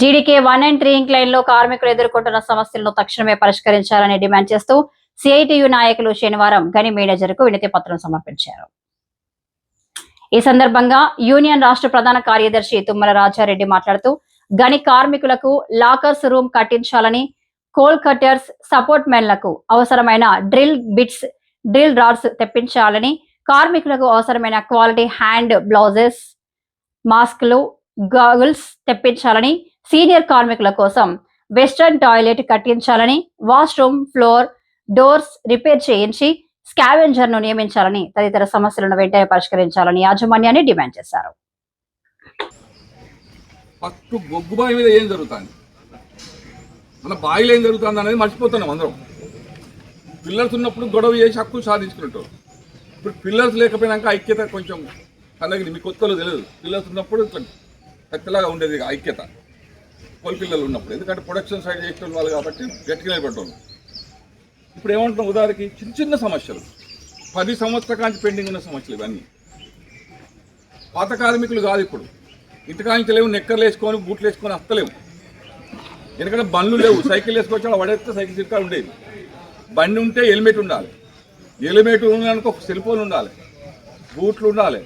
GDK 1 and 3 incline లో కార్మికులు ఎదుర్కొంటున్న సమస్యలను తక్షణమే పరిష్కరించాలని డిమాండ్ చేస్తూ సిఐటియు నాయకులు శనివారం గని మేనేజర్ కు వినతి పత్రం సమర్పించారు. ఈ సందర్భంగా యూనియన్ రాష్ట్ర ప్రధాన కార్యదర్శి తుమ్మల రాజారెడ్డి మాట్లాడుతూ గని కార్మికులకు లాకర్స్ రూమ్ కట్టించాలని, కోల్ కట్టర్స్, సపోర్ట్ మెన్లకు అవసరమైన డ్రిల్ బిట్స్, డ్రిల్ రాడ్స్ తెప్పించాలని, కార్మికులకు అవసరమైన క్వాలిటీ హ్యాండ్ బ్లౌజెస్, మాస్క్లు, గాగుల్స్ తెప్పించాలని, సీనియర్ కార్మికుల కోసం వెస్టర్న్ టాయిలెట్ కట్టించాలని, వాష్రూమ్ ఫ్లోర్ డోర్స్ రిపేర్ చేయించి స్కావెంజర్ ను నియమించాలని తదితర సమస్యలను వెంటనే పరిష్కరించాలని యాజమాన్యాన్ని డిమాండ్ చేశారు. ఫస్ట్ బొగ్గు బావి మీద ఏం జరుగుతుంది, మన బావిలో ఏం జరుగుతుంది అనేది మర్చిపోతున్నాం అందరం. పిల్లర్స్ ఉన్నప్పుడు గొడవ చేసి హక్కు సాధించుకున్నట్టు, ఇప్పుడు పిల్లర్స్ లేకపోయినాక ఐక్యత కొంచెం అలాగే మీ కొత్తలో తెలియదు. పిల్లర్స్ ఉన్నప్పుడు ఇట్లా కత్తలాగా ఉండేది ఐక్యత కోల్ పిల్లలు ఉన్నప్పుడు, ఎందుకంటే ప్రొడక్షన్ సైడ్ చేసిన వాళ్ళు కాబట్టి గట్టిగా నిలబెట్టాలి. ఇప్పుడు ఏమంటున్నాం, ఉదాహరణకి చిన్న చిన్న సమస్యలు 10 సంవత్సరాల కాంచి పెండింగ్ ఉన్న సమస్యలు ఇవన్నీ. పాత కార్మికులు కాదు, ఇప్పుడు ఇంటికాంచి లేవు, నెక్కర్లు వేసుకొని బూట్లు వేసుకొని వస్తలేవు. ఎందుకంటే బండ్లు లేవు, సైకిల్ వేసుకొచ్చి పడేస్తే సైకిల్ చిట్కా ఉండేది. బండి ఉంటే హెల్మెట్ ఉండాలి, హెల్మెట్ ఉండడానికి ఒక సెల్ ఫోన్ ఉండాలి, బూట్లు ఉండాలి.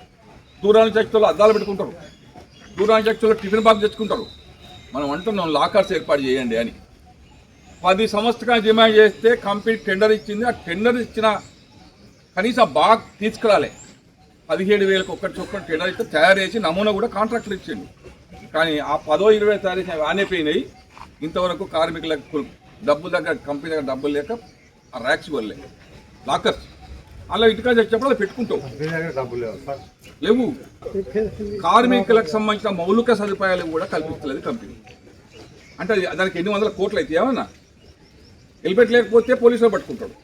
దూరాన్ని చర్చలో అద్దాలు పెట్టుకుంటారు, దూరాన్ని చర్చలో టిఫిన్ బాక్స్ తెచ్చుకుంటారు. మనం అంటున్నాం లాకర్స్ ఏర్పాటు చేయండి అని. 10 సంవత్సరాలు డిమాండ్ చేస్తే కంపెనీ టెండర్ ఇచ్చింది. ఆ టెండర్ ఇచ్చిన కనీసం బాగా తీసుకురాలే. 17,000 ఒక్కటి టెండర్ ఇస్తే తయారు చేసి నమూనా కూడా కాంట్రాక్టర్ ఇచ్చిండు. కానీ ఆ 10-20 తయారు చేసి ఆనేపోయినాయి. ఇంతవరకు కార్మికులకు డబ్బుల దగ్గర, కంపెనీ దగ్గర డబ్బులు లేక ఆ ర్యాక్స్ వల్లే లాకర్స్ అలా ఇంటికా చెప్పినప్పుడు అలా పెట్టుకుంటావు, లేవు. కార్మికులకు సంబంధించిన మౌలిక సదుపాయాలు కూడా కల్పించలేదు కంపెనీ. అంటే దానికి ఎన్ని వందల కోట్లు అయితే ఏమన్నా హెల్మెట్ లేకపోతే పోలీసులు పట్టుకుంటాడు.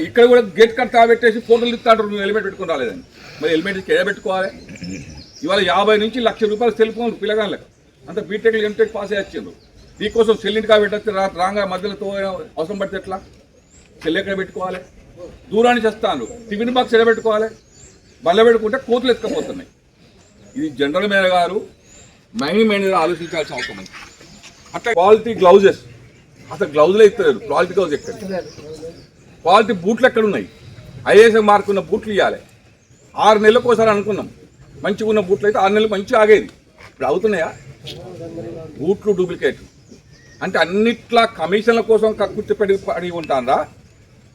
ఇక్కడ కూడా గేట్ కట్ పెట్టేసి ఫోటోలు ఇస్తాడు, నువ్వు హెల్మెట్ పెట్టుకుని రాలేదని. మరి హెల్మెట్ ఎక్కడ పెట్టుకోవాలి? ఇవాళ 50 నుంచి ₹1,00,000 సెల్ ఫోన్లు పిల్లగాళ్ళకి. అంత బీటెక్లు ఎంటెక్ పాస్ అయ్యారు. దీనికోసం సెల్లింటిగా పెట్టచ్చు, రాగా మధ్యలో అవసరం పడితే ఎట్లా? సెల్ ఎక్కడ పెట్టుకోవాలి? దూరాన్ని చేస్తాను, టిఫిన్ బాక్స్ ఎక్కడ పెట్టుకోవాలి? బల్ల పెట్టుకుంటే కోతులు ఎత్తుకపోతున్నాయి. ఇది జనరల్ మేనేజర్ గారు, మైనింగ్ మేనేజర్ ఆలోచించాల్సిన అవసరం ఉంది. అట్లా క్వాలిటీ గ్లౌజెస్, అసలు గ్లౌజులే ఇస్తారు. క్వాలిటీ గ్లౌజ్ ఎక్కడ? క్వాలిటీ బూట్లు ఎక్కడ ఉన్నాయి? ఐఏఎస్ మార్క్ ఉన్న బూట్లు ఇవ్వాలి. 6 నెలలకు ఒకసారి అనుకున్నాం, మంచిగా ఉన్న బూట్లు అయితే 6 నెలలు మంచిగా ఆగేది. ఇప్పుడు అవుతున్నాయా? బూట్లు డూప్లికేట్. అంటే అన్నిట్లా కమిషన్ల కోసం కక్కుర్తి పడి ఉంటారా,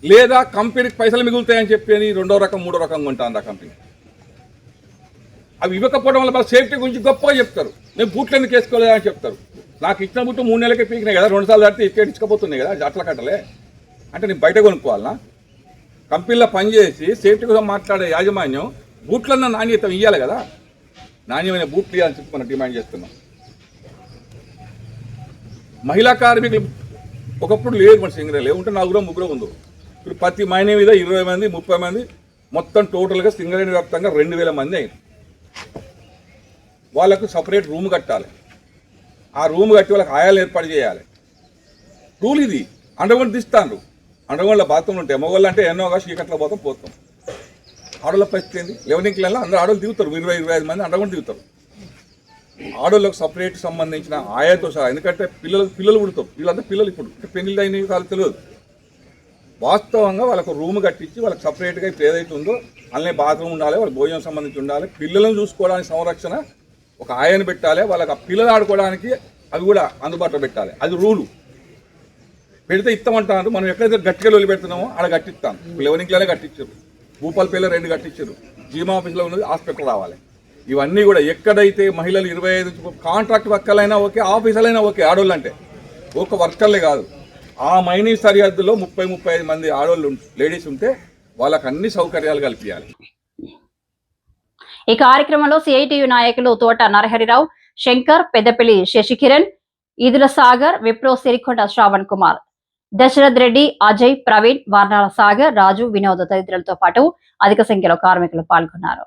లేదా కంపెనీకి పైసలు మిగులుతాయని చెప్పి అని 2వ రకం 3వ రకంగా ఉంటుందా కంపెనీ? అవి ఇవ్వకపోవడం వల్ల సేఫ్టీ గురించి గొప్పగా చెప్తారు. నేను బూట్లు ఎందుకు వేసుకోలేదని చెప్తారు. నాకు ఇచ్చిన బూట్లు 3 నెలలకే పీకినాయి కదా, 2 సార్లు దాటితే ఇచ్చుకపోతున్నాయి కదా, అట్లా కట్టలే అంటే నేను బయట కొనుక్కోవాలనా? కంపెనీలో పనిచేసి సేఫ్టీ కోసం మాట్లాడే యాజమాన్యం బూట్లన్న నాణ్యత ఇవ్వాలి కదా, నాణ్యమైన బూట్లు ఇవ్వాలని చెప్పి మనం డిమాండ్ చేస్తున్నాం. మహిళా కార్మికులు ఒకప్పుడు లేదు, మన సింగరే లేవుంటే 4-3 ఉందో. ఇప్పుడు ప్రతి మైనే మీద 20 మంది 30 మంది, మొత్తం టోటల్గా సింగరేణి వ్యాప్తంగా 2,000 మంది అయింది. వాళ్ళకు సపరేట్ రూమ్ కట్టాలి. ఆ రూమ్ కట్టి వాళ్ళకి ఆయాలు ఏర్పాటు చేయాలి. రూల్ ఇది. అండర్గ్రౌండ్ తీస్తాను, అండర్గ్రౌండ్లో బాత్రూమ్లు ఉంటాయి. మగవాళ్ళు అంటే ఎన్నోగా చీకట్లో పోతాం. ఆడోళ్ళ పరిస్థితి ఏంది? 11 ఇంక్లైన్లో అందరూ ఆడోళ్ళు దిగుతారు, 20-25 మంది అండర్గ్రౌండ్ దిగుతారు. ఆడోళ్ళకు సపరేట్ సంబంధించిన ఆయాతో సహా, ఎందుకంటే పిల్లలు పుడతారు. వీళ్ళంతా పిల్లలు ఇప్పుడు పెళ్లిళ్ళు అయినవి వాళ్ళకి తెలియదు. వాస్తవంగా వాళ్ళకు రూమ్ కట్టించి వాళ్ళకి సపరేట్గా ఇప్పుడు ఏదైతే ఉందో అలానే బాత్రూమ్ ఉండాలి, వాళ్ళకి భోజనం సంబంధించి ఉండాలి. పిల్లలను చూసుకోవడానికి సంరక్షణ ఒక ఆయాన్ని పెట్టాలి. వాళ్ళకి ఆ పిల్లలు ఆడుకోవడానికి అవి కూడా అందుబాటులో పెట్టాలి. అది రూలు. పెడితే ఇస్తామంటారు. మనం ఎక్కడైతే గట్టిగా వదిలి పెడుతున్నామో అక్కడ కట్టిస్తాం. 11 ఇంక్లైన్లో కట్టించారు, భూపాలపల్లిలో 2 కట్టించారు, జీమా ఆఫీస్లో ఉన్నది హాస్పిటల్ రావాలి. ఇవన్నీ కూడా ఎక్కడైతే మహిళలు 25 కాంట్రాక్ట్ వర్కర్లైనా ఓకే, ఆఫీసర్లైనా ఓకే, ఆడోళ్ళు అంటే ఒక వర్కర్లే కాదు. ఆ మైనింగ్ సరిహద్దులో 30-35 మంది ఆడోళ్ళు లేడీస్ ఉంటే వాళ్ళకి అన్ని సౌకర్యాలు కల్పించాలి. ఈ కార్యక్రమంలో సిఐటియు నాయకులు తోట నరహరిరావు, శంకర్, పెద్దపల్లి శశికిరణ్, ఈదుల సాగర్, విప్రో సిరికొండ శ్రావణ్ కుమార్, దశరథ్ రెడ్డి, అజయ్, ప్రవీణ్, వార్నాల సాగర్, రాజు, వినోద్ తదితరులతో పాటు అధిక సంఖ్యలో కార్మికులు పాల్గొన్నారు.